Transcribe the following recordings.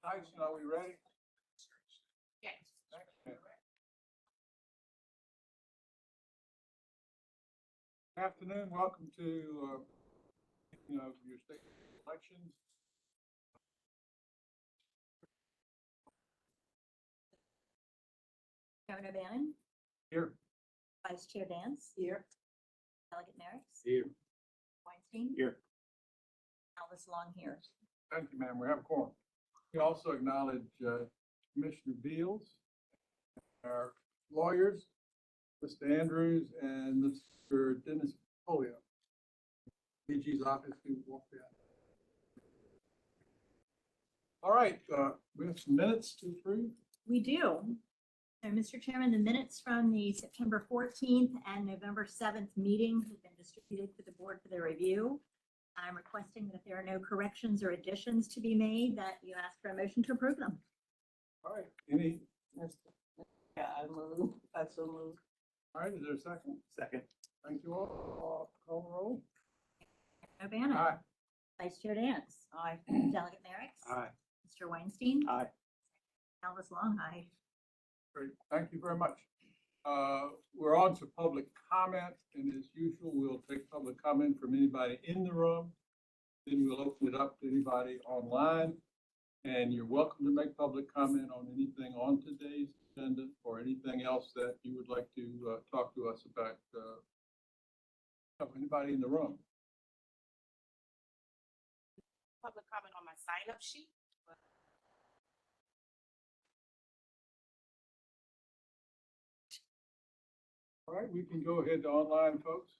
Tyson, are we ready? Yes. Okay. Good afternoon. Welcome to your state elections. Chairman O'Bannon, Here. Vice Chair Dance. Here. Delegate Merrick's. Here. Weinstein. Here. Alice Long here. Thank you, ma'am. We have a quorum. We also acknowledge Commissioner Beals, our lawyers, Mr. Andrews, and Mr. Dennis Polio. BG's office who walked out. All right, we have some minutes to approve. We do. So, Mr. Chairman, the minutes from the September 14th and November 7th meetings have been distributed to the board for their review. I'm requesting that if there are no corrections or additions to be made, that you ask for a motion to approve them. All right, any, Yeah, I move. I so move. all right, is there a second? Second. Thank you all. Call the roll. O'Bannon. Aye. Vice Chair Dance. Aye. Delegate Merrick's. Aye. Mr. Weinstein. Aye. Alice Long, aye. Great, thank you very much. We're on to public comment, and as usual, we'll take public comment from anybody in the room. Then we'll open it up to anybody online. And you're welcome to make public comment on anything on today's agenda or anything else that you would like to talk to us about. Anybody in the room? Public comment on my sign-up sheet. All right, we can go ahead to online, folks.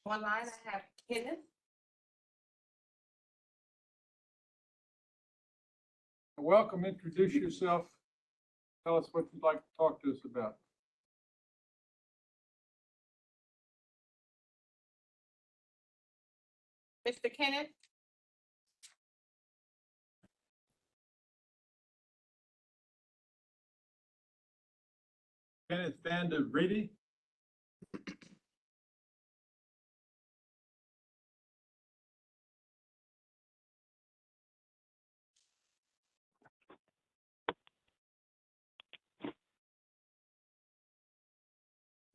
Online, I have Kenneth. Welcome, introduce yourself. Tell us what you'd like to talk to us about. Mr. Kenneth. Kenneth Van de Vrede.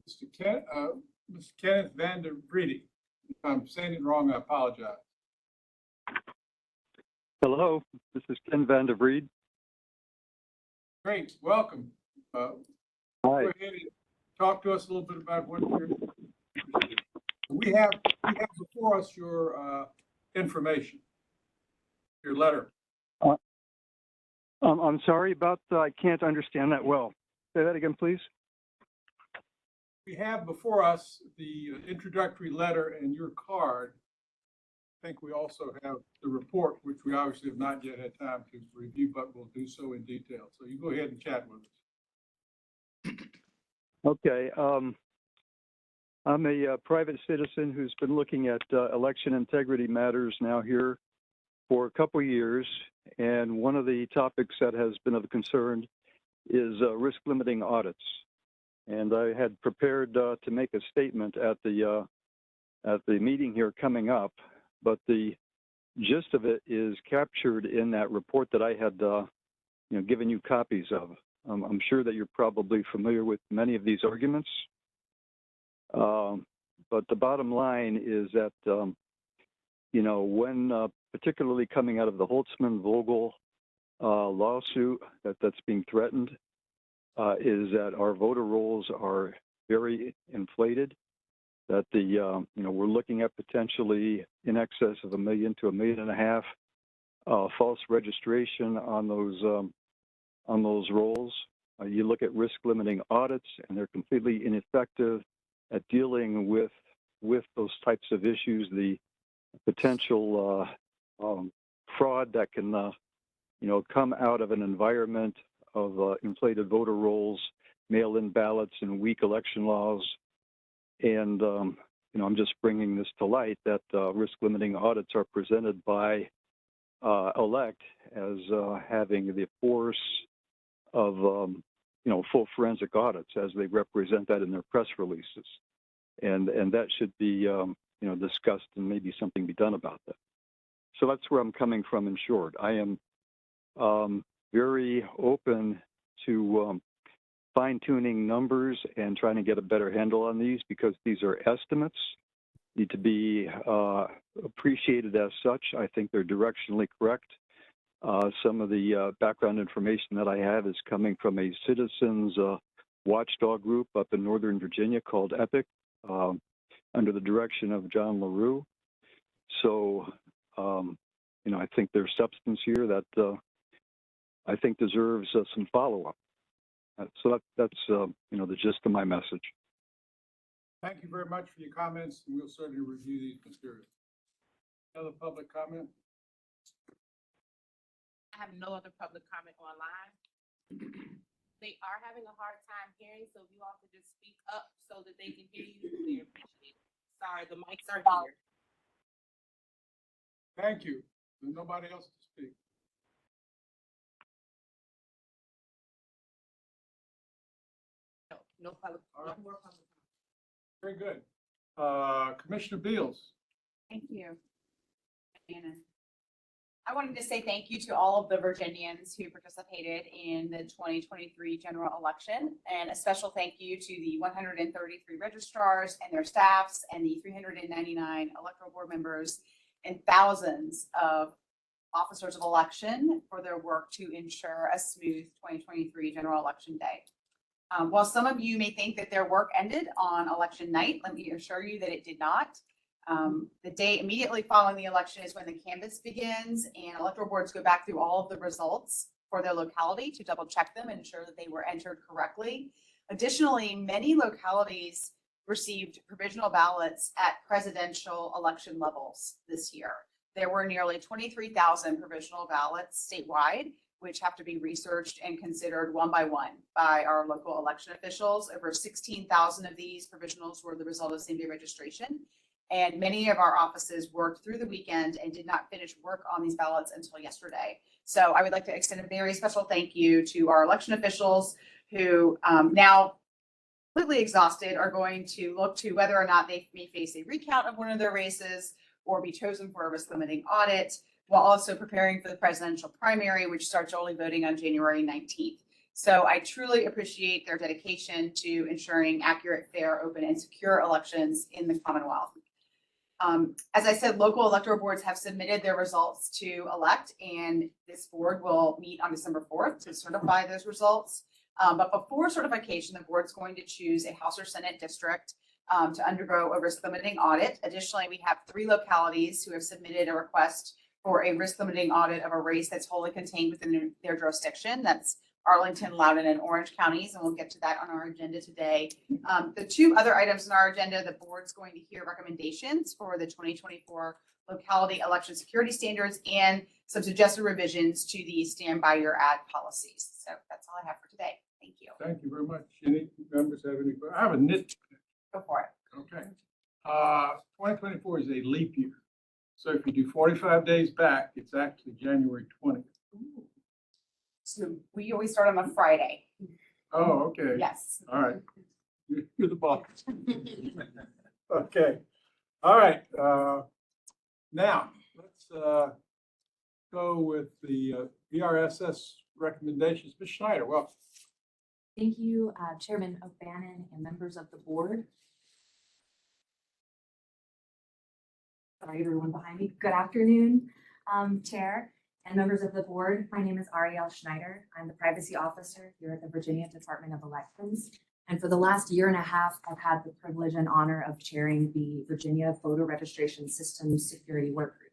Mr. Kenneth Van de Vrede. If I'm saying it wrong, I apologize. Hello, this is Ken Van der Vreed. Great, welcome. Hi. Go ahead and talk to us a little bit about what you're. We have before us your information, your letter. I'm sorry about I can't understand that well. Say that again, please. We have before us the introductory letter and your card. I think we also have the report, which we obviously have not yet had time to review, but we'll do so in detail. So you go ahead and chat with us. Okay. I'm a private citizen who's been looking at election integrity matters now here for a couple years. And one of the topics that has been of concern is risk limiting audits. And I had prepared to make a statement at the meeting here coming up, but the gist of it is captured in that report that I had given you copies of. I'm sure that you're probably familiar with many of these arguments, but the bottom line is that when particularly coming out of the Holtzman-Vogel lawsuit that's being threatened, is that our voter rolls are very inflated, that we're looking at potentially in excess of 1 million to 1.5 million false registration on those rolls. You look at risk limiting audits, and they're completely ineffective at dealing with those types of issues, the potential fraud that can come out of an environment of inflated voter rolls, mail-in ballots, and weak election laws. And I'm just bringing this to light that risk limiting audits are presented by elect as having the force of full forensic audits as they represent that in their press releases, and that should be discussed and maybe something be done about that. So that's where I'm coming from. In short, I am very open to fine-tuning numbers and trying to get a better handle on these, because these are estimates, need to be appreciated as such. I think they're directionally correct. Some of the background information that I have is coming from a citizens watchdog group up in Northern Virginia called EPIC, under the direction of John LaRue. So, I think there's substance here that I think deserves some follow-up. So that's the gist of my message. Thank you very much for your comments, and we'll certainly review these materials. Other public comment? I have no other public comment online. They are having a hard time hearing, so if you all could just speak up so that they can hear you, they appreciate it. Sorry, the mics are here. Thank you. There's nobody else to speak. No public, All no right. more public. Very good. Commissioner Beals. Thank you, Anna. I wanted to say thank you to all of the Virginians who participated in the 2023 general election, and a special thank you to the 133 registrars and their staffs, and the 399 electoral board members and thousands of officers of election for their work to ensure a smooth 2023 general election day. While some of you may think that their work ended on election night, let me assure you that it did not. The day immediately following the election is when the canvass begins, and electoral boards go back through all of the results for their locality to double check them and ensure that they were entered correctly. Additionally, many localities received provisional ballots at presidential election levels this year. There were nearly 23,000 provisional ballots statewide, which have to be researched and considered one by one by our local election officials. Over 16,000 of these provisionals were the result of same-day registration. And many of our offices worked through the weekend and did not finish work on these ballots until yesterday. So I would like to extend a very special thank you to our election officials who now completely exhausted are going to look to whether or not they may face a recount of one of their races or be chosen for a risk limiting audit, while also preparing for the presidential primary, which starts early voting on January 19th. So I truly appreciate their dedication to ensuring accurate, fair, open, and secure elections in the Commonwealth. As I said, local electoral boards have submitted their results to elect, and this board will meet on December 4th to certify those results. But before certification, the board's going to choose a House or Senate district to undergo a risk limiting audit. Additionally, we have 3 localities who have submitted a request for a risk limiting audit of a race that's wholly contained within their jurisdiction. That's Arlington, Loudoun, and Orange counties, and we'll get to that on our agenda today. The 2 other items in our agenda, the board's going to hear recommendations for the 2024 locality election security standards and some suggested revisions to the stand by your ad policies. So that's all I have for today. Thank you. Thank you very much. Any members have any? I have a nit. Go for it. Okay. 2024 is a leap year. So if you do 45 days back, it's actually January 20th. So we always start on a Friday. Oh, okay. Yes. All right. You're the boss. Okay. All right. Now let's go with the VRSS recommendations. Ms. Schneider, welcome. Thank you, Chairman O'Bannon and members of the board. Sorry, everyone behind me. Good afternoon, Chair and members of the board. My name is Ariel Schneider. I'm the privacy officer here at the Virginia Department of Elections. And for the last year and a half, I've had the privilege and honor of chairing the Virginia Photo Registration Systems Security Work Group.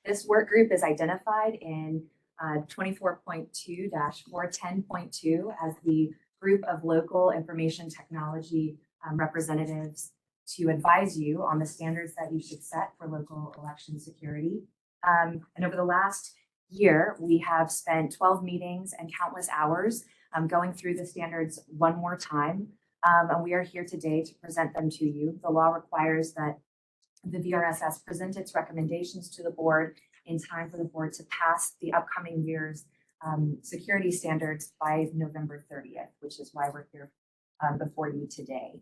This work group is identified in 24.2-410.2 as the group of local information technology representatives to advise you on the standards that you should set for local election security. And over the last year, we have spent 12 meetings and countless hours going through the standards one more time And we are here today to present them to you. The law requires that the VRSS present its recommendations to the board in time for the board to pass the upcoming year's security standards by November 30th, which is why we're here before you today.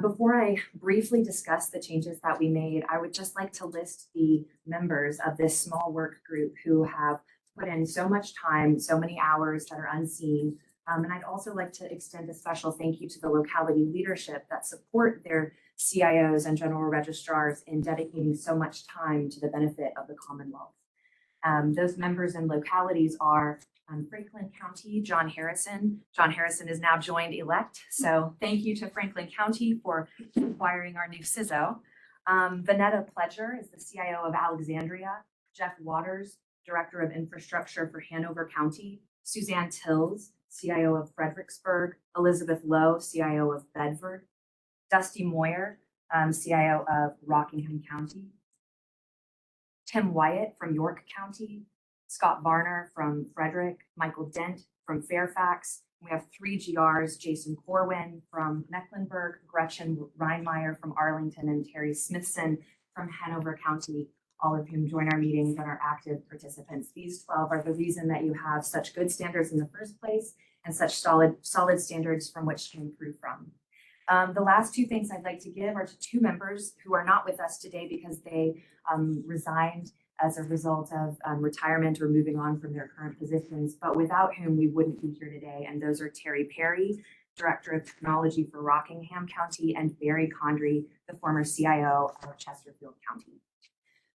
Before I briefly discuss the changes that we made, I would just like to list the members of this small work group who have put in so much time, so many hours that are unseen. And I'd also like to extend a special thank you to the locality leadership that support their CIOs and general registrars in dedicating so much time to the benefit of the Commonwealth. Those members and localities are Franklin County, John Harrison. John Harrison is now joined elect. So thank you to Franklin County for acquiring our new CISO. Vanetta Pledger is the CIO of Alexandria. Jeff Waters, Director of Infrastructure for Hanover County. Suzanne Tills, CIO of Fredericksburg. Elizabeth Lowe, CIO of Bedford. Dusty Moyer, CIO of Rockingham County. Tim Wyatt from York County, Scott Varner from Frederick, Michael Dent from Fairfax. We have 3 GRs, Jason Corwin from Mecklenburg, Gretchen Reinmeyer from Arlington, and Terry Smithson from Hanover County, all of whom join our meetings and are active participants. These 12 are the reason that you have such good standards in the first place and such solid standards from which to improve from. The last 2 things I'd like to give are to 2 members who are not with us today because they resigned as a result of retirement or moving on from their current positions, but without whom we wouldn't be here today. And those are Terry Perry, Director of Technology for Rockingham County, and Barry Condry, the former CIO of Chesterfield County.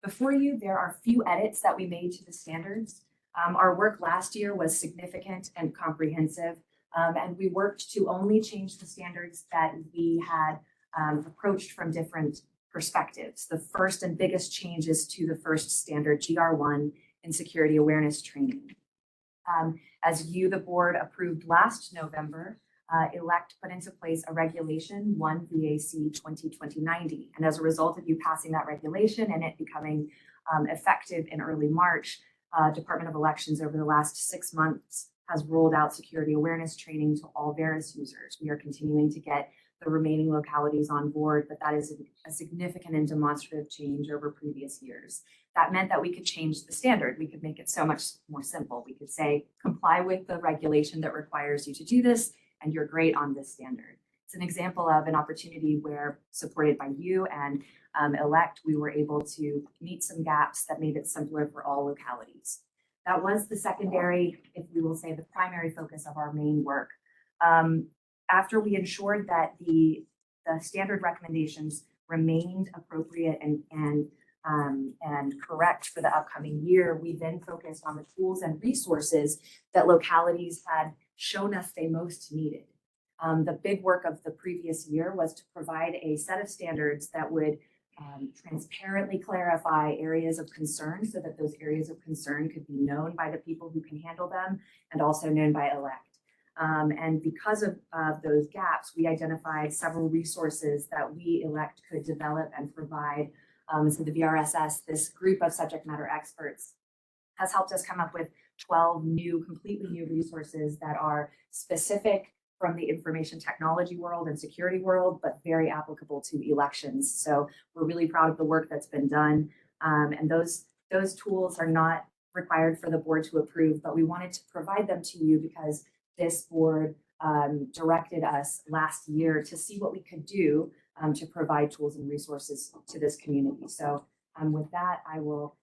Before you, there are few edits that we made to the standards. Our work last year was significant and comprehensive. And we worked to only change the standards that we had approached from different perspectives. The first and biggest change is to the first standard, GR1, in security awareness training. As you, the board, approved last November, elect put into place a regulation 1 VAC 2020-90. And as a result of you passing that regulation and it becoming effective in early March, Department of Elections over the last 6 months has rolled out security awareness training to all Verus users. We are continuing to get the remaining localities on board, but that is a significant and demonstrative change over previous years. That meant that we could change the standard. We could make it so much more simple. We could say, comply with the regulation that requires you to do this, and you're great on this standard. It's an example of an opportunity where, supported by you and elect, we were able to meet some gaps that made it simpler for all localities. That was the secondary, if we will say, the primary focus of our main work. After we ensured that the standard recommendations remained appropriate and correct for the upcoming year, we then focused on the tools and resources that localities had shown us they most needed. The big work of the previous year was to provide a set of standards that would transparently clarify areas of concern so that those areas of concern could be known by the people who can handle them and also known by elect. And because of those gaps, we identified several resources that we elect could develop and provide. So the VRSS, this group of subject matter experts, has helped us come up with 12 completely new resources that are specific from the information technology world and security world, but very applicable to elections. So we're really proud of the work that's been done. And those tools are not required for the board to approve, but we wanted to provide them to you because this board directed us last year to see what we could do to provide tools and resources to this community. So with that, I will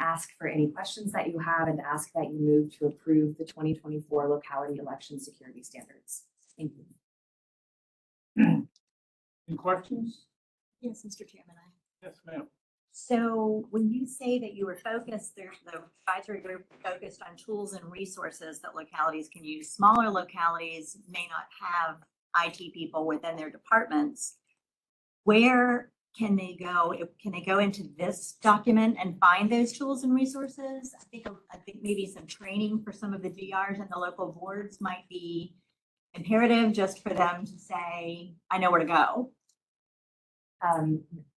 ask for any questions that you have and ask that you move to approve the 2024 locality election security standards. Thank you. Any questions? Yes, Mr. Chairman. Yes, ma'am. So when you say that you were focused, the advisory group focused on tools and resources that localities can use. Smaller localities may not have IT people within their departments. Where can they go? Can they go into this document and find those tools and resources? I think maybe some training for some of the GRs and the local boards might be imperative just for them to say, I know where to go.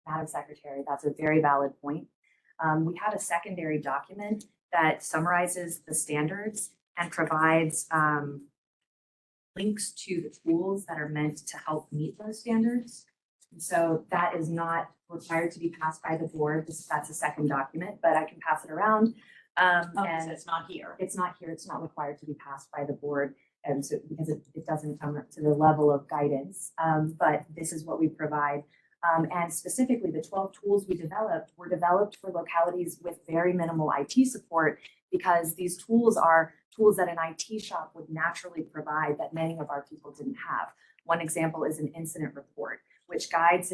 Madam Secretary, that's a very valid point. We have a secondary document that summarizes the standards and provides links to the tools that are meant to help meet those standards. And so that is not required to be passed by the board. That's a second document, but I can pass it around. Oh, so And it's not here. it's not here, it's not required to be passed by the board. And so, because it doesn't come up to the level of guidance, but this is what we provide. And specifically, the 12 tools we developed were developed for localities with very minimal IT support, because these tools are tools that an IT shop would naturally provide that many of our people didn't have. One example is an incident report, which guides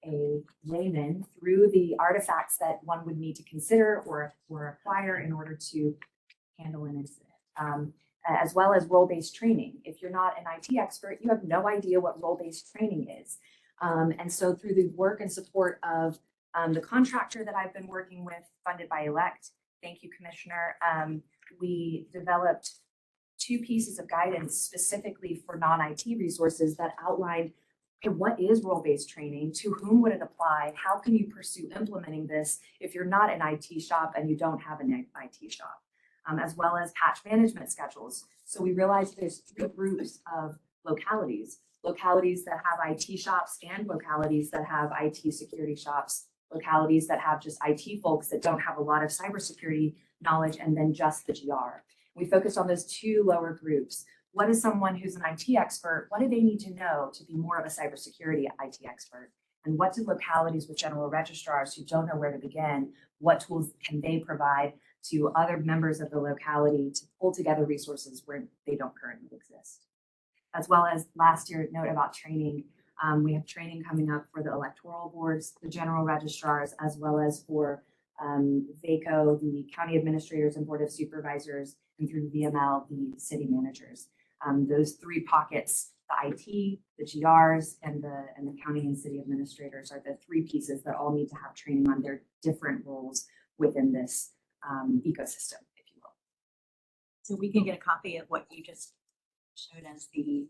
a layman through the artifacts that one would need to consider or acquire in order to handle an incident. As well as role-based training. If you're not an IT expert, you have no idea what role-based training is. And so through the work and support of the contractor that I've been working with, funded by ELECT, thank you, Commissioner, we developed 2 pieces of guidance specifically for non-IT resources that outlined, okay, what is role-based training? To whom would it apply? How can you pursue implementing this if you're not an IT shop and you don't have an IT shop? As well as patch management schedules. So we realized there's 3 groups of localities that have IT shops and localities that have IT security shops, localities that have just IT folks that don't have a lot of cybersecurity knowledge, and then just the GR. We focused on those 2 lower groups. What is someone who's an IT expert? What do they need to know to be more of a cybersecurity IT expert? And what do localities with general registrars who don't know where to begin, what tools can they provide to other members of the locality to pull together resources where they don't currently exist? As well as last year, note about training. We have training coming up for the electoral boards, the general registrars, as well as for VACO, the county administrators and board of supervisors, and through VML, the city managers. Those 3 pockets, the IT, the GRs, and the county and city administrators are the 3 pieces that all need to have training on their different roles within this ecosystem, if you will. So we can get a copy of what you just showed as the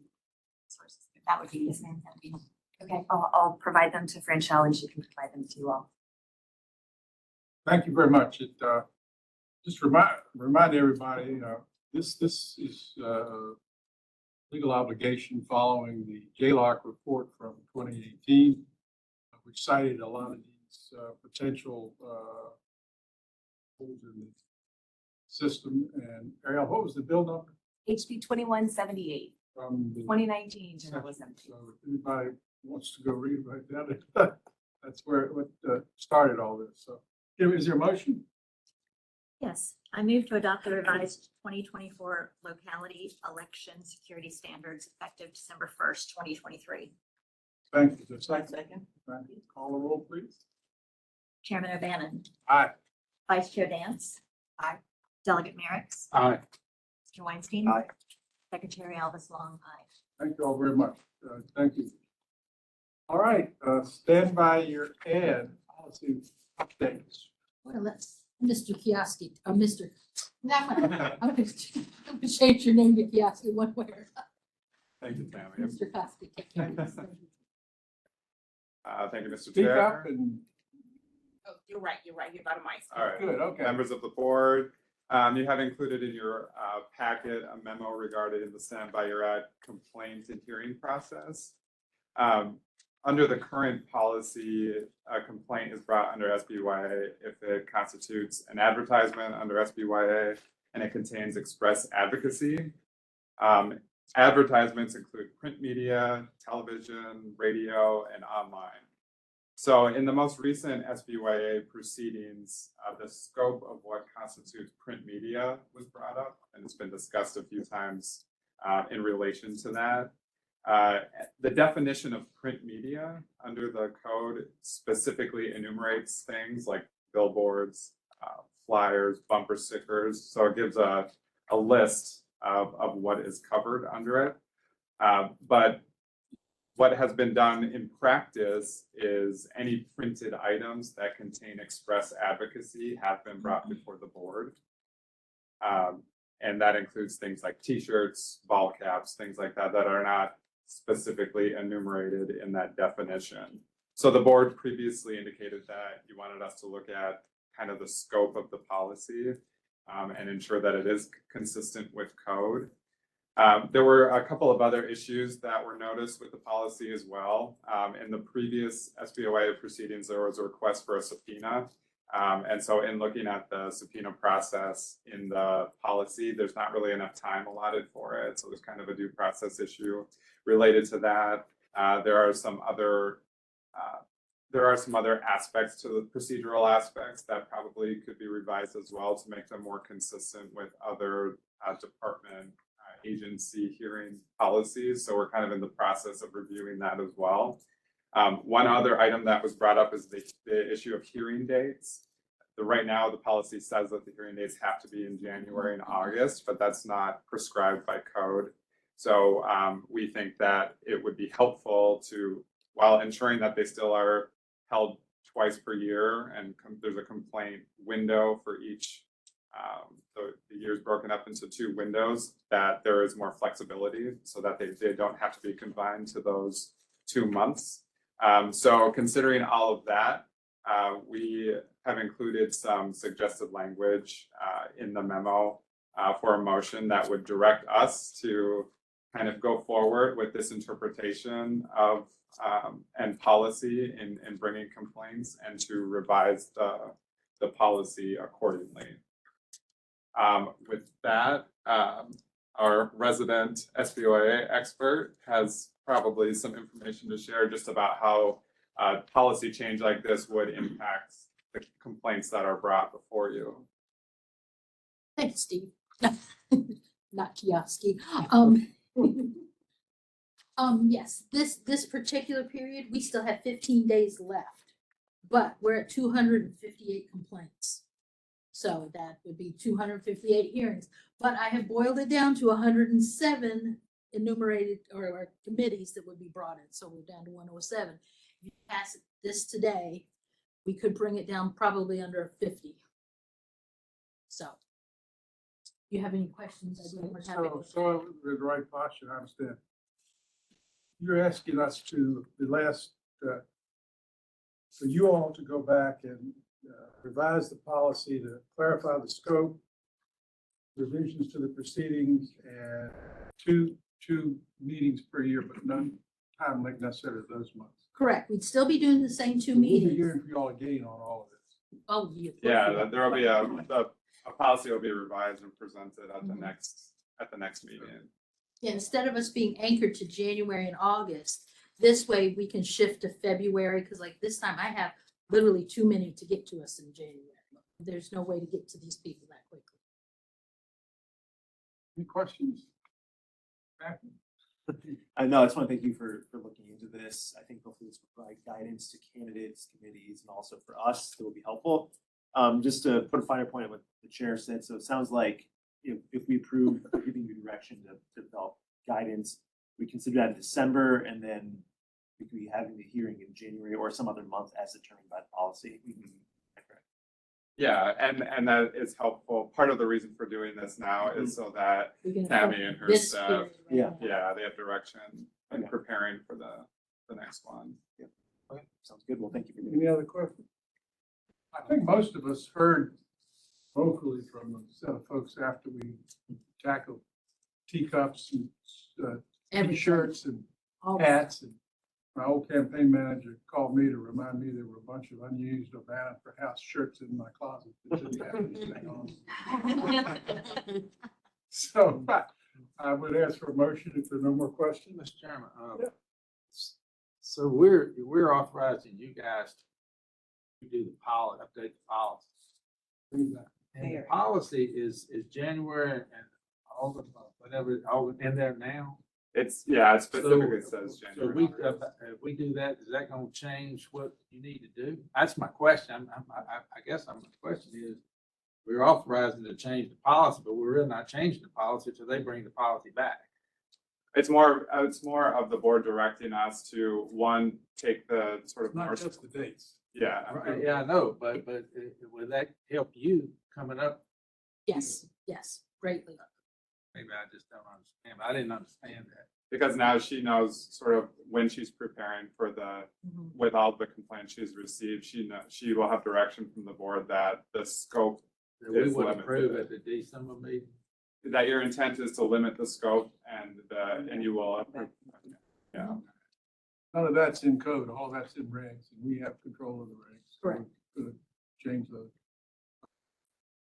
sources. That would be, Yes, ma'am. Okay, I'll provide them to Franchelle and she can provide them to you all. Thank you very much. It just remind everybody, this is legal obligation following the JLOC report from 2018, which cited a lot of these potential holes in the system. And Ariel, what was the bill number HB 2178, from the 2019 journalism. So if anybody wants to go read about that, that's where it started all this. So, is there a motion? yes, I move to adopt the revised 2024 locality election security standards effective December 1st, 2023. Thank you. Is there a second? Second. Thank you. Call the roll, please. Chairman O'Bannon, Aye. Vice Chair Dance. Aye. Delegate Merrick's, Aye. Mr. Weinstein. Aye. Secretary Elvis Long, aye. Thank you all very much. Thank you. All right, stand by your ad policy updates. Well, that's Mr. Kioski, Mr. I'm gonna change your name to Kioski one way or Thank you, Tammy. Mr. Kioski. Thank you, Mr. Speak up Chair. and, Oh, you're right, you're by the mic. All right, good, okay. members of the board, you have included in your packet a memo regarding the stand by your ad complaint and hearing process. Under the current policy, a complaint is brought under SBYA if it constitutes an advertisement under SBYA and it contains express advocacy. Advertisements include print media, television, radio, and online. So in the most recent SBYA proceedings, the scope of what constitutes print media was brought up, and it's been discussed a few times in relation to that. The definition of print media under the code specifically enumerates things like billboards, flyers, bumper stickers. So it gives a list of what is covered under it. But what has been done in practice is any printed items that contain express advocacy have been brought before the board. And that includes things like t-shirts, ball caps, things like that, that are not specifically enumerated in that definition. So the board previously indicated that you wanted us to look at kind of the scope of the policy and ensure that it is consistent with code. There were a couple of other issues that were noticed with the policy as well. In the previous SBOA proceedings, there was a request for a subpoena. And so in looking at the subpoena process in the policy, there's not really enough time allotted for it. So there's kind of a due process issue related to that. There are some other aspects to the procedural aspects that probably could be revised as well to make them more consistent with other department agency hearing policies. So we're kind of in the process of reviewing that as well. One other item that was brought up is the issue of hearing dates. Right now, the policy says that the hearing dates have to be in January and August, but that's not prescribed by code. So we think that it would be helpful to, while ensuring that they still are held twice per year and there's a complaint window for each, the year is broken up into 2 windows, that there is more flexibility so that they don't have to be confined to those 2 months. So considering all of that, we have included some suggested language in the memo for a motion that would direct us to kind of go forward with this interpretation of and policy in bringing complaints and to revise the policy accordingly. With that, our resident SBOA expert has probably some information to share just about how policy change like this would impact the complaints that are brought before you. Thanks, Steve. Not Kioski. Yes, this particular period, we still have 15 days left, but we're at 258 complaints. So that would be 258 hearings, but I have boiled it down to 107 enumerated or committees that would be brought in. So we're down to 107. If you pass this today, we could bring it down probably under 50. So, you have any questions? So the right posture, I understand. You're asking us to, for you all to go back and revise the policy to clarify the scope, revisions to the proceedings, and two meetings per year, but none time like necessarily those months. Correct. We'd still be doing the same 2 We'll be meetings. hearing from you all again on all of this. Oh, yeah. Yeah, there will be a policy will be revised and presented at the next meeting. Yeah, instead of us being anchored to January and August, this way we can shift to February, because like this time I have literally too many to get to us in January. There's no way to get to these people that quickly. Any questions? No, I just want to thank you for looking into this. I think hopefully this will provide guidance to candidates, committees, and also for us that will be helpful. Just to put a finer point on what the chair said, so it sounds like if we approve giving you direction to develop guidance, we consider that in December, and then we could be having the hearing in January or some other month as determined by the policy. Yeah, and that is helpful. Part of the reason for doing this now is so that Tammy and her This staff, period right now. they have direction in preparing for the next one. Okay, sounds good. Well, thank you for doing Any other questions? I think most of us heard vocally from a set of folks after we tackled teacups and t-shirts and hats. And my old campaign manager called me to remind me there were a bunch of unused Urbana for House shirts in my closet that didn't have anything on. So I would ask for a motion if there are no more questions. Mr. Chairman, Yeah. so we're authorizing you guys to do the policy, update the policy. And the policy is January and August, whatever, August in there now. It specifically says So January. if we do that, is that gonna change what you need to do? That's my question. I guess my question is, we're authorizing to change the policy, but we're really not changing the policy until they bring the policy back. It's more of the board directing us to, one, take the sort of Not more, just the dates. yeah. Right, yeah, I know, but will that help you coming up? Yes, greatly. Maybe I just don't understand. I didn't understand that. Because now she knows sort of when she's preparing for with all the complaints she's received, she will have direction from the board that the scope That we is would limited. approve at the December meeting. that your intent is to limit the scope and you will approve. Yeah. None of that's in code, all that's in regs, and we have control of the regs. So Correct. we're gonna change those.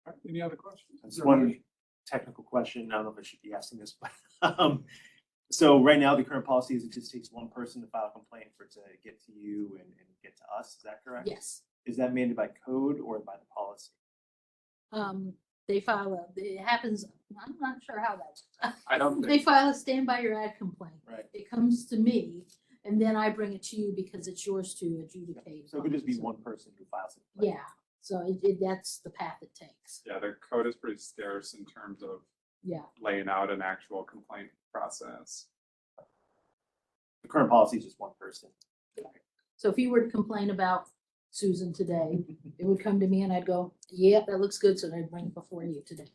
All right, any other questions? Is That's there a one motion? technical question. I don't know if I should be asking this, but, so right now, the current policy is it just takes one person to file a complaint for it to get to you and get to us. Is that correct? Yes. Is that mandated by code or by the policy? They file it happens, I'm not sure how that. I don't They think, file a stand by your ad complaint. Right. It comes to me and then I bring it to you because it's yours to adjudicate. So it could just be one person who files it. Yeah, so that's the path it takes. yeah, the code is pretty scarce in terms of Yeah, laying out an actual complaint process. The current policy is just one person. so if you were to complain about Susan today, it would come to me and I'd go, yeah, that looks good, so I'd bring it before you today.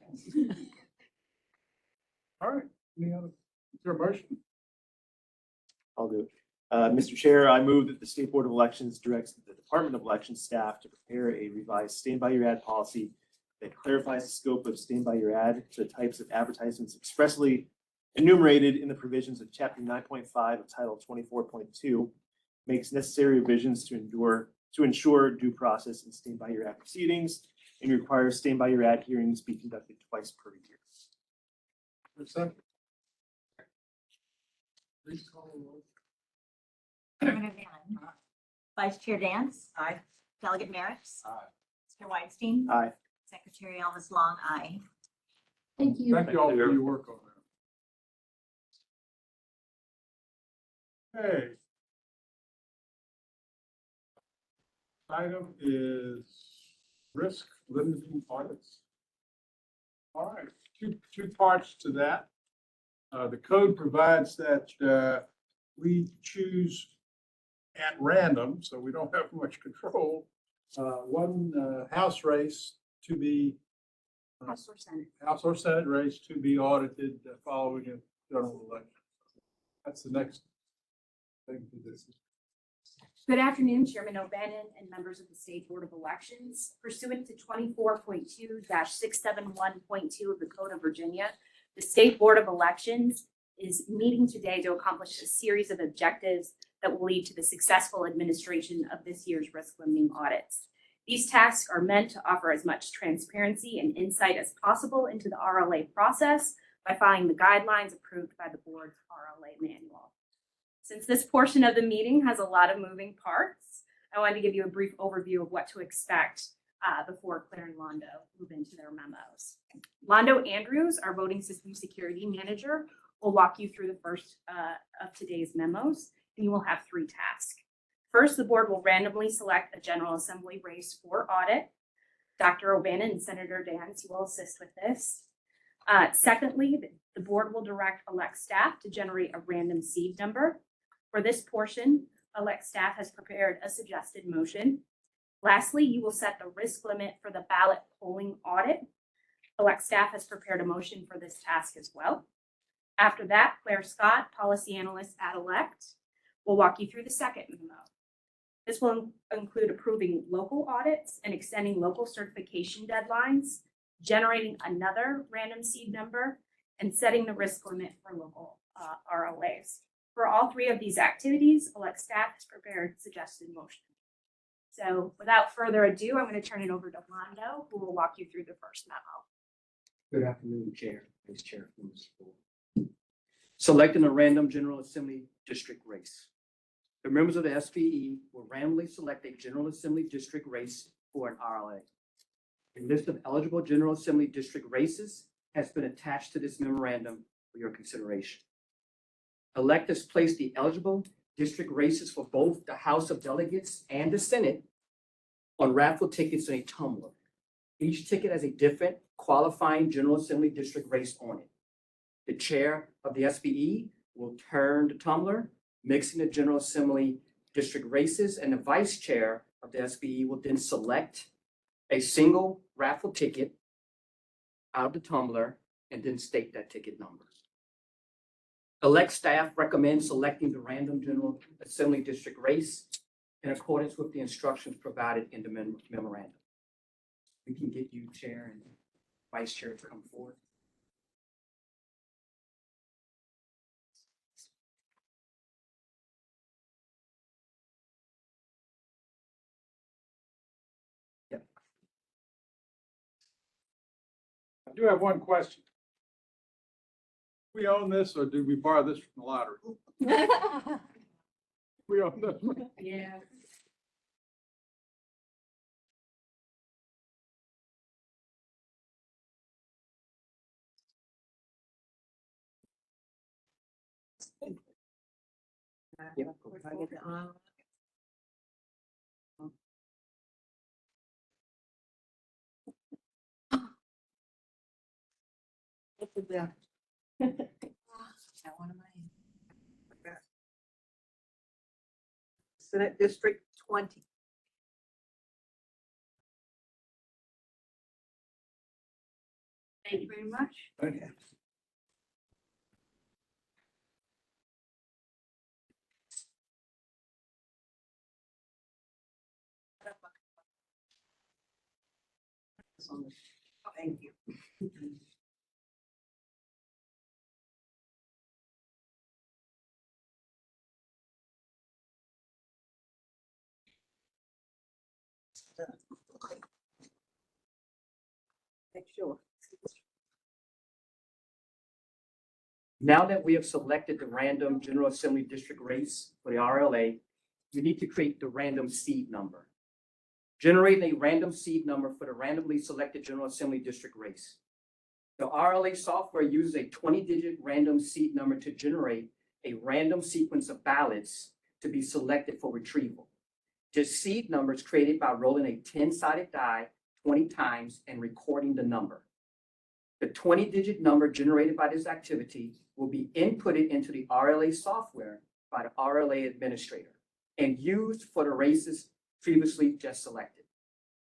All right, any other, is there a motion? I'll do it. Mr. Chair, I move that the State Board of Elections directs the Department of Elections staff to prepare a revised stand by your ad policy that clarifies the scope of stand by your ad to the types of advertisements expressly enumerated in the provisions of Chapter 9.5 of Title 24.2, makes necessary revisions to ensure due process in stand by your ad proceedings, and requires stand by your ad hearings be conducted twice per year. For a second? Please call the roll. Chairman O'Bannon. Vice Chair Dance. Aye. Delegate Merrick's. Aye. Mr. Weinstein. Aye. Secretary Elvis Long, aye. Thank you. Thank you all for you. your work on that. Okay. Item is risk limiting audits. All right, two parts to that. The code provides that we choose at random, so we don't have much control, one House race to be House or Senate? House or Senate race to be audited following a general election. That's the next thing to do. Good afternoon, Chairman O'Bannon and members of the State Board of Elections. Pursuant to 24.2-671.2 of the Code of Virginia, the State Board of Elections is meeting today to accomplish a series of objectives that will lead to the successful administration of this year's risk limiting audits. These tasks are meant to offer as much transparency and insight as possible into the RLA process by following the guidelines approved by the board's RLA manual. Since this portion of the meeting has a lot of moving parts, I wanted to give you a brief overview of what to expect before Claire and Londo move into their memos. Londo Andrews, our voting system security manager, will walk you through the first of today's memos, and you will have 3 tasks. First, the board will randomly select a General Assembly race for audit. Dr. O'Bannon and Senator Dance, you will assist with this. Secondly, the board will direct elect staff to generate a random seed number. For this portion, elect staff has prepared a suggested motion. Lastly, you will set the risk limit for the ballot polling audit. Elect staff has prepared a motion for this task as well. After that, Claire Scott, policy analyst at elect, will walk you through the second memo. This will include approving local audits and extending local certification deadlines, generating another random seed number, and setting the risk limit for local RLAs. For all 3 of these activities, elect staff has prepared suggested motion. So without further ado, I'm going to turn it over to Londo, who will walk you through the first memo. Good afternoon, Chair, Vice Chair. Selecting a random General Assembly district race. The members of the SPE will randomly select a General Assembly district race for an RLA. A list of eligible General Assembly district races has been attached to this memorandum for your consideration. Electors place the eligible district races for both the House of Delegates and the Senate on raffle tickets in a tumbler. Each ticket has a different qualifying General Assembly district race on it. The chair of the SPE will turn the tumbler, mixing the General Assembly district races, and the vice chair of the SPE will then select a single raffle ticket out of the tumbler and then state that ticket number. Elect staff recommends selecting the random General Assembly district race in accordance with the instructions provided in the memorandum. We can get you, Chair and Vice Chair, to come forward. I do have one question. We own this, or did we borrow this from the lottery? We own this one. Yeah. Senate District 20. Thank you very much. Okay. Thank you. Make sure. Now that we have selected the random General Assembly district race for the RLA, you need to create the random seed number. Generate a random seed number for the randomly selected General Assembly district race. The RLA software uses a 20-digit random seed number to generate a random sequence of ballots to be selected for retrieval. This seed number is created by rolling a 10-sided die 20 times and recording the number. The 20-digit number generated by this activity will be inputted into the RLA software by the RLA administrator and used for the races previously just selected.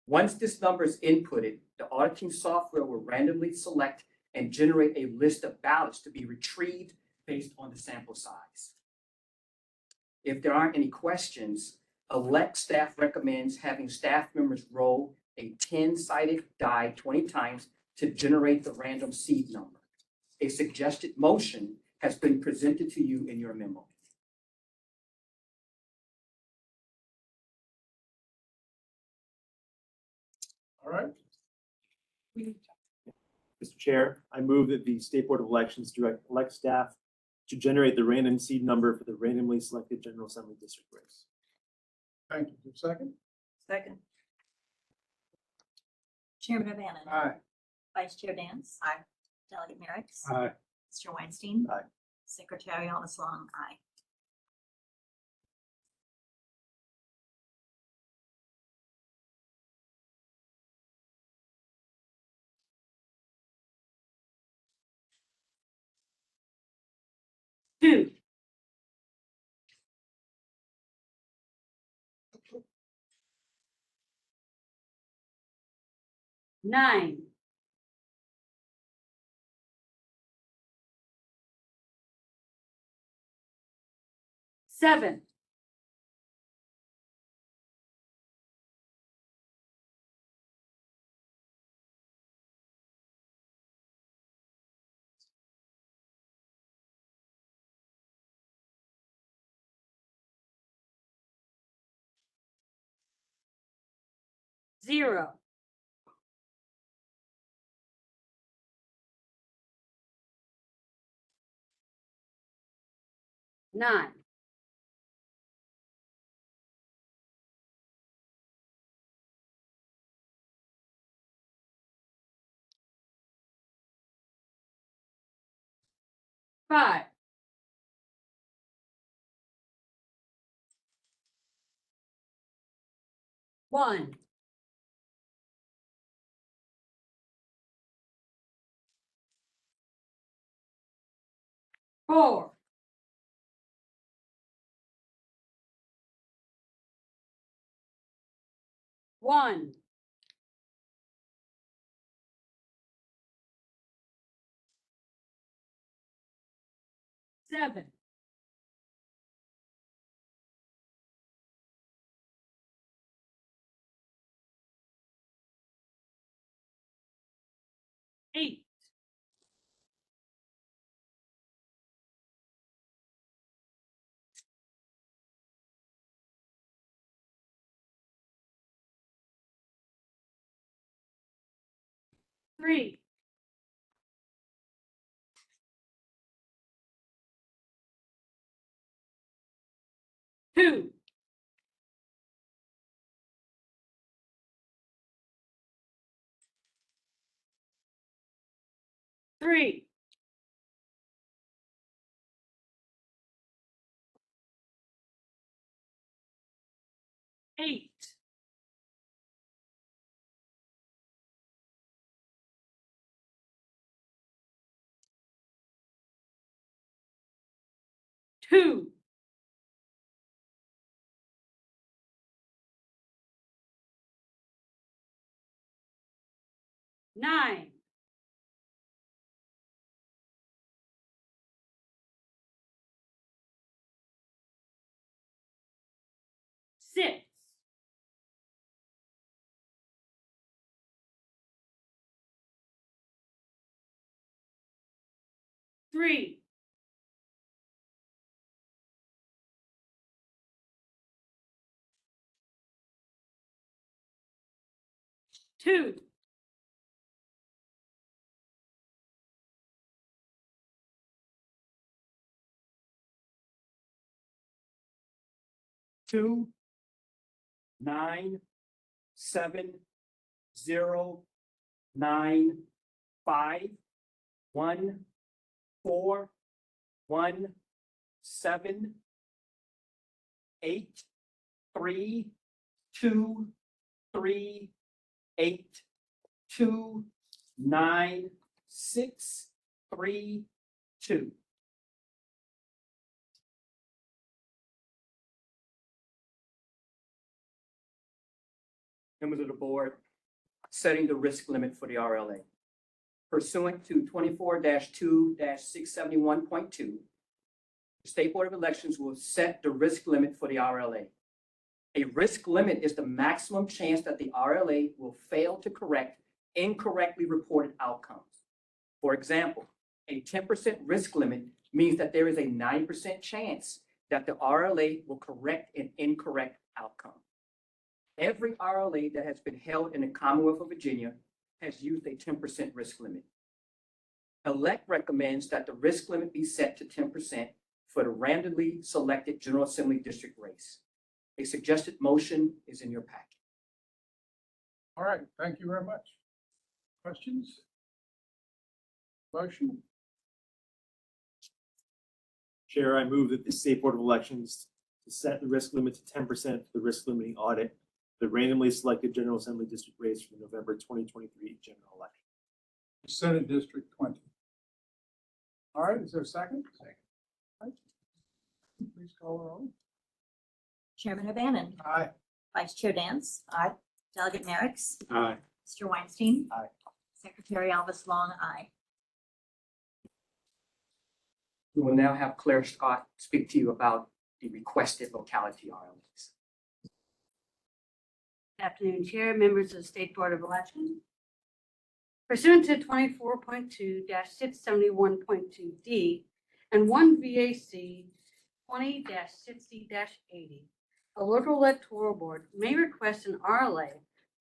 Once this number is inputted, the auditing software will randomly select and generate a list of ballots to be retrieved based on the sample size. If there aren't any questions, elect staff recommends having staff members roll a 10-sided die 20 times to generate the random seed number. A suggested motion has been presented to you in your memo. All right. Mr. Chair, I move that the State Board of Elections elect staff to generate the random seed number for the randomly selected General Assembly district race. Thank you. Second? Second. Chairman O'Bannon. Aye. Vice Chair Dance. Aye. Delegate Merrick. Aye. Mr. Weinstein. Aye. Secretary Alice Long. Aye. Two. Nine. Seven. Zero. Nine. Five. One. Four. One. Seven. Eight. Three. 3, 8, 2, 9, 6, 3, 2, 2, 9, 7, 0, 9, 5, 1, 4, 1, 7, 8, 3, 2, 3, 8, 2, 9, 6, 3, 2. Members of the board, setting the risk limit for the RLA. Pursuant to 24-2-671.2, the State Board of Elections will set the risk limit for the RLA. A risk limit is the maximum chance that the RLA will fail to correct incorrectly reported outcomes. For example, a 10% risk limit means that there is a 90% chance that the RLA will correct an incorrect outcome. Every RLA that has been held in the Commonwealth of Virginia has used a 10% risk limit. ELECT recommends that the risk limit be set to 10% for the randomly selected General Assembly district race. A suggested motion is in your packet. All right, thank you very much. Questions? Motion? Chair, I move that the State Board of Elections to set the risk limit to 10% for the risk limiting audit, the randomly selected General Assembly district race for the November 2023 general election. Senate District 20. All right, is there a second? Second. All right. Please call the roll. Chairman O'Bannon. Aye. Vice Chair Dance. Aye. Delegate Marix. Aye. Mr. Weinstein. Aye. Secretary Alvis Long, aye. We will now have Claire Scott speak to you about the requested locality RLAs. Good afternoon, Chair, members of the State Board of Elections. Pursuant to 24.2-671.2D and 1 VAC 20-60-80, a local electoral board may request an RLA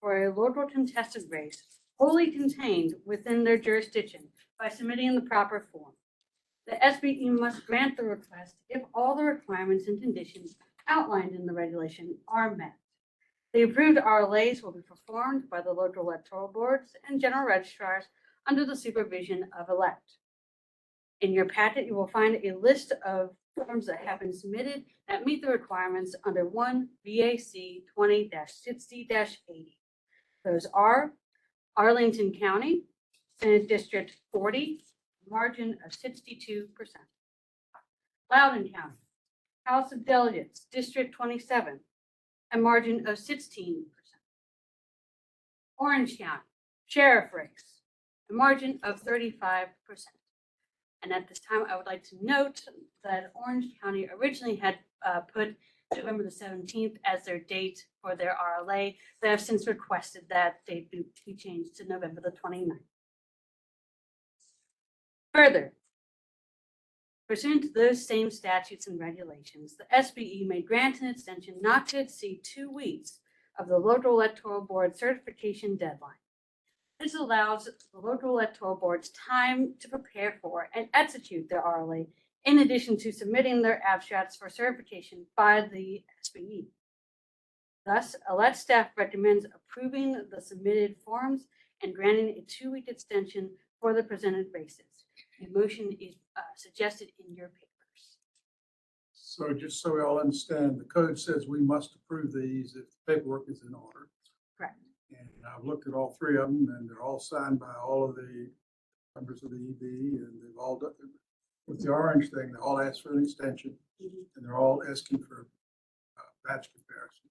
for a local contested race wholly contained within their jurisdiction by submitting the proper form. The SBE must grant the request if all the requirements and conditions outlined in the regulation are met. The approved RLAs will be performed by the local electoral boards and general registrars under the supervision of ELECT. In your packet, you will find a list of forms that have been submitted that meet the requirements under 1 VAC 20-60-80. Those are Arlington County, Senate District 40, margin of 62%. Loudoun County, House of Delegates, District 27, a margin of 16%. Orange County, Sheriff race, a margin of 35%. And at this time, I would like to note that Orange County originally had put November the 17th as their date for their RLA. They have since requested that date be changed to November the 29th. Further, pursuant to those same statutes and regulations, the SBE may grant an extension not to exceed 2 weeks of the local electoral board certification deadline. This allows the local electoral boards time to prepare for and execute their RLA, in addition to submitting their abstracts for certification by the SBE. Thus, ELECT staff recommends approving the submitted forms and granting a 2-week extension for the presented races. A motion is suggested in your papers. So just so we all understand, the code says we must approve these if the paperwork is in order. Correct. And I've looked at all three of them and they're all signed by all of the members of the EB and they've all done, with the orange thing, they all asked for an extension and they're all asking for batch comparison.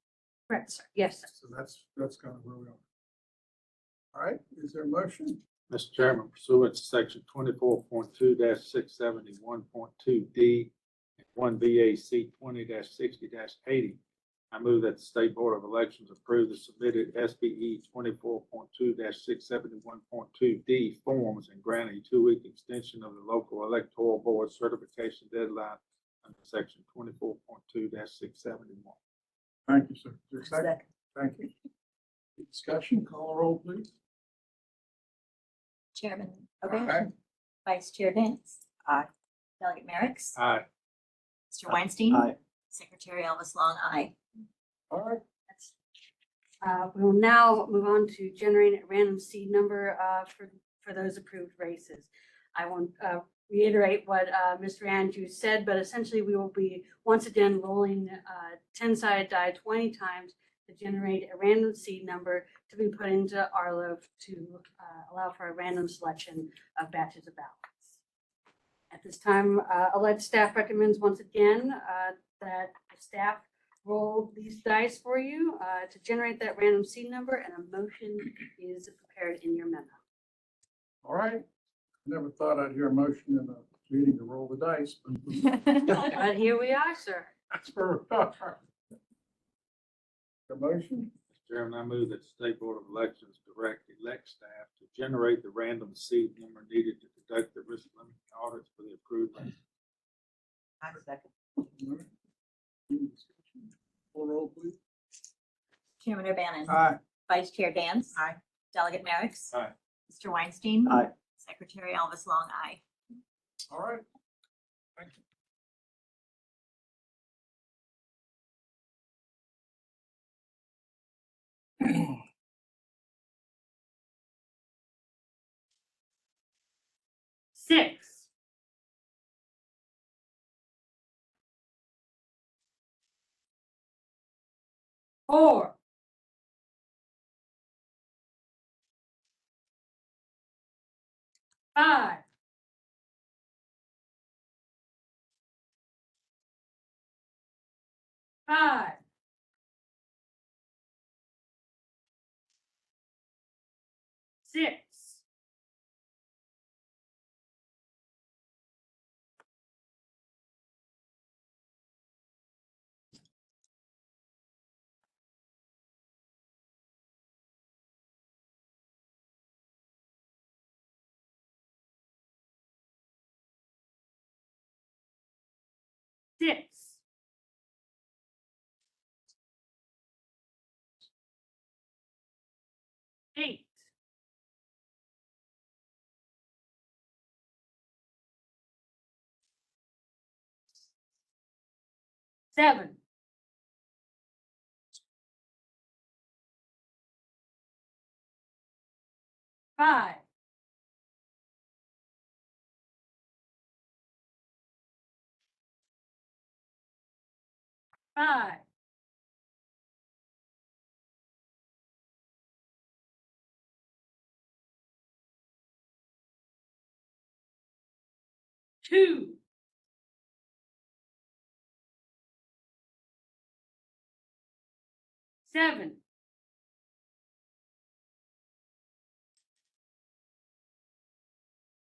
Correct, sir. Yes, sir. So that's kind of where we are. All right, is there a motion? Mr. Chairman, pursuant to section 24.2-671.2D and 1 VAC 20-60-80, I move that the State Board of Elections approve the submitted SBE 24.2-671.2D forms and grant a 2-week extension of the local electoral board certification deadline under section 24.2-671. Thank you, sir. Is there a second? Thank you. Discussion, call a roll, please. Chairman O'Bannon. Aye. Vice Chair Dance. Aye. Delegate Merrick's. Aye. Mr. Weinstein. Aye. Secretary Elvis Long, aye. All right, We will now move on to generating a random seed number for those approved races. I won't reiterate what Mr. Andrews said, but essentially we will be once again rolling 10-sided die 20 times to generate a random seed number to be put into Arlo to allow for a random selection of batches of ballots. At this time, Alleged staff recommends once again that the staff roll these dice for you to generate that random seed number, and a motion is prepared in your memo. all right. Never thought I'd hear a motion in a meeting to roll the dice. But here we are, sir. That's where we are. The motion? Mr. Chairman, I move that the State Board of Elections direct elect staff to generate the random seed number needed to conduct the risk limit audits for the approved races. I second. All right. Any discussion? Call roll, please. Chairman O'Bannon. Aye. Vice Chair Dance. Aye. Delegate Merrick's. Aye. Mr. Weinstein. Aye. Secretary Elvis Long, aye. All right. Thank you. Six. Four. Five. Five. Six. Six. Eight. Seven. Five. Five. Two. Seven.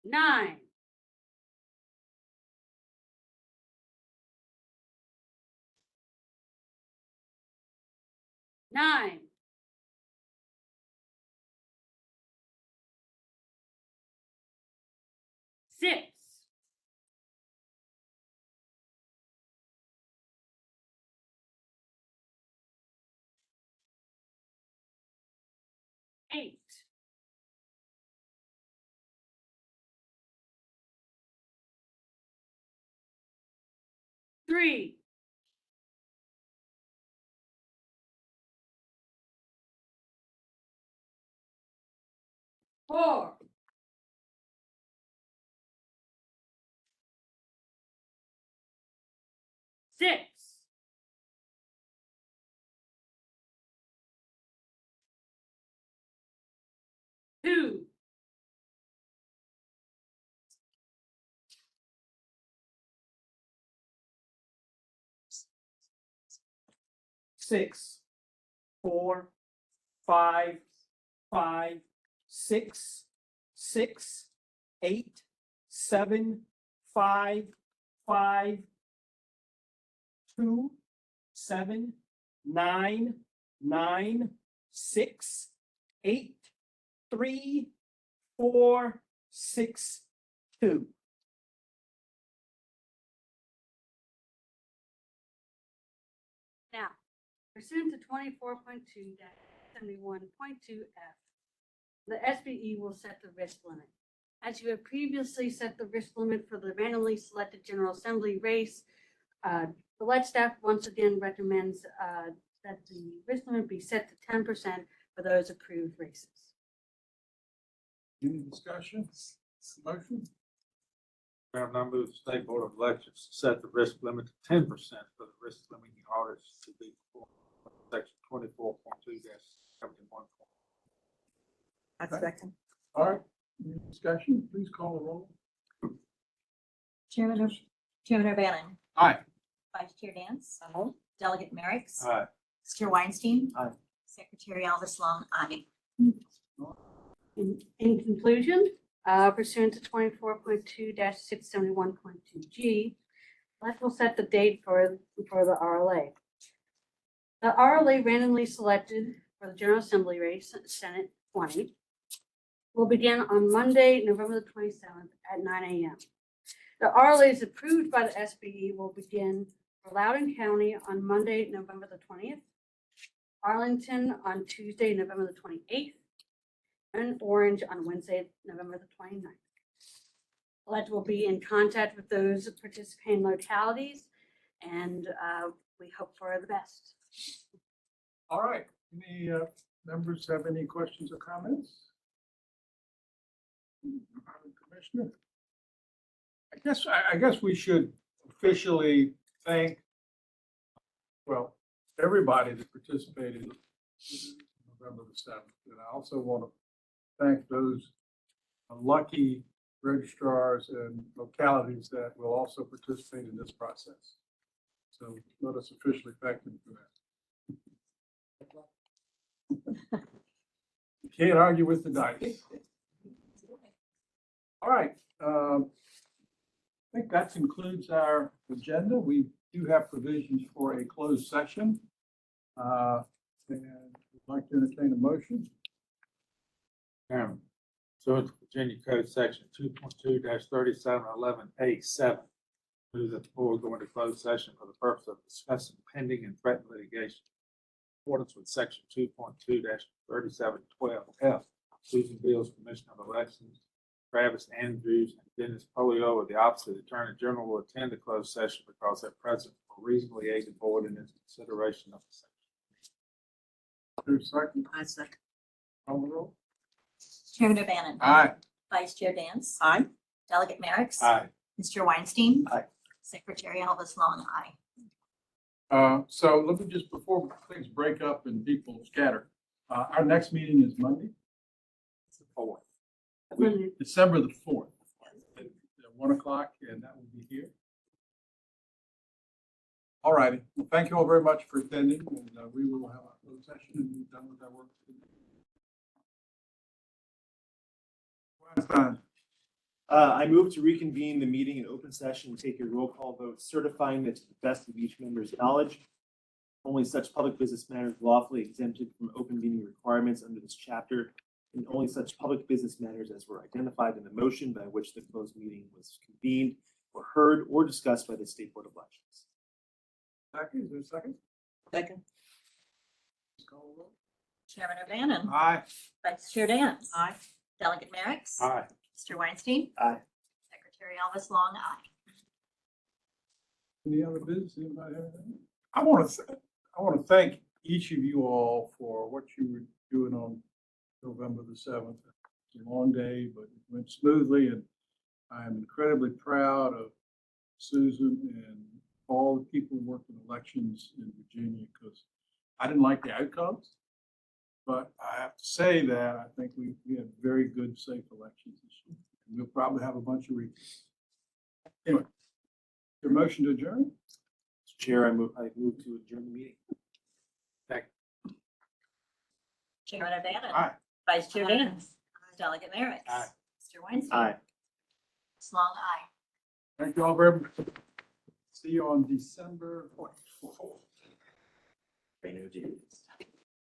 Nine. 9. 6. 8. 3. 4. 6, 2, 6, 4, 5, 5, 6, 6, 8, 7, 5, 5, 2, 7, 9, 9, 6, 8, 3, 4, 6, 2. Now, pursuant to 24.2-71.2F, the SBE will set the risk limit. As you have previously set the risk limit for the randomly selected General Assembly race, the lead staff once again recommends that the risk limit be set to 10% for those approved races. Any discussion? Motion? Chairman, I move the State Board of Elections to set the risk limit to 10% for the risk limiting audits to be performed under section 24.2-71. I second. All right, any discussion? Please call the roll. Chairman O'Bannon. Aye. Vice Chair Dance. Delegate Merrick's. Aye. Mr. Weinstein. Aye. Secretary Elvis Long, aye. In conclusion, pursuant to 24.2-671.2G, let will set the date for the RLA. The RLA randomly selected for the General Assembly race, Senate 20, will begin on Monday, November the 27th at 9 a.m. The RLAs approved by the SBE will begin for Loudoun County on Monday, November the 20th, Arlington on Tuesday, November the 28th, and Orange on Wednesday, November the 29th. Elect will be in contact with those participating localities, and we hope for the best. All right, any members have any questions or comments? Commissioner? I guess we should officially thank, well, everybody that participated in November the 7th. And I also want to thank those lucky registrars and localities that will also participate in this process. So let us officially thank them for that. You can't argue with the dice. All right. I think that concludes our agenda. We do have provisions for a closed session. And I'd like to entertain a motion. Chairman, so it's Virginia Code Section 2.2-3711A7. Move that the board go into closed session for the purpose of discussing pending and threatened litigation. In accordance with Section 2.2-3712F, Susan Beals, Commissioner of Elections, Travis Andrews, and Dennis Polio of the Office of the Attorney General will attend the closed session because they're present for reasonably aid the board in its consideration of the section. There's a second. I second. Call the roll. Chairman O'Bannon. Aye. Vice Chair Dance. Aye. Delegate Merrick's. Aye. Mr. Weinstein. Aye. Secretary Elvis Long, aye. So let me just, before things break up and people scatter, our next meeting is Monday. It's the 4th. December the 4th at 1 o'clock, and that will be here. All righty. Well, thank you all very much for attending, and we will have a closed session and be done with our work. Weinstein. I move to reconvene the meeting in open session and take a roll call vote certifying that to the best of each member's knowledge, only such public business matters lawfully exempted from open meeting requirements under this chapter, and only such public business matters as were identified in the motion by which the closed meeting was convened or heard or discussed by the State Board of Elections. Second, is there a second? Second. Please call the roll. Chairman O'Bannon. Aye. Vice Chair Dance. Aye. Delegate Merrick's. Aye. Mr. Weinstein. Aye. Secretary Elvis Long, aye. Any other business? Anybody have anything? I want to thank each of you all for what you were doing on November the 7th. It's a long day, but it went smoothly, and I am incredibly proud of Susan and all the people who worked in elections in Virginia because I didn't like the outcomes. But I have to say that I think we had very good, safe elections this year. And we'll probably have a bunch of repeats. Anyway, your motion to adjourn? Mr. Chair, I move to adjourn the meeting. Chairman O'Bannon. Aye. Vice Chair Vance. Delegate Merritt. Aye. Mr. Weinstein. Aye. Ms. Long, aye. Thank you all very much. See you on December 4th. Rain, oh, geez.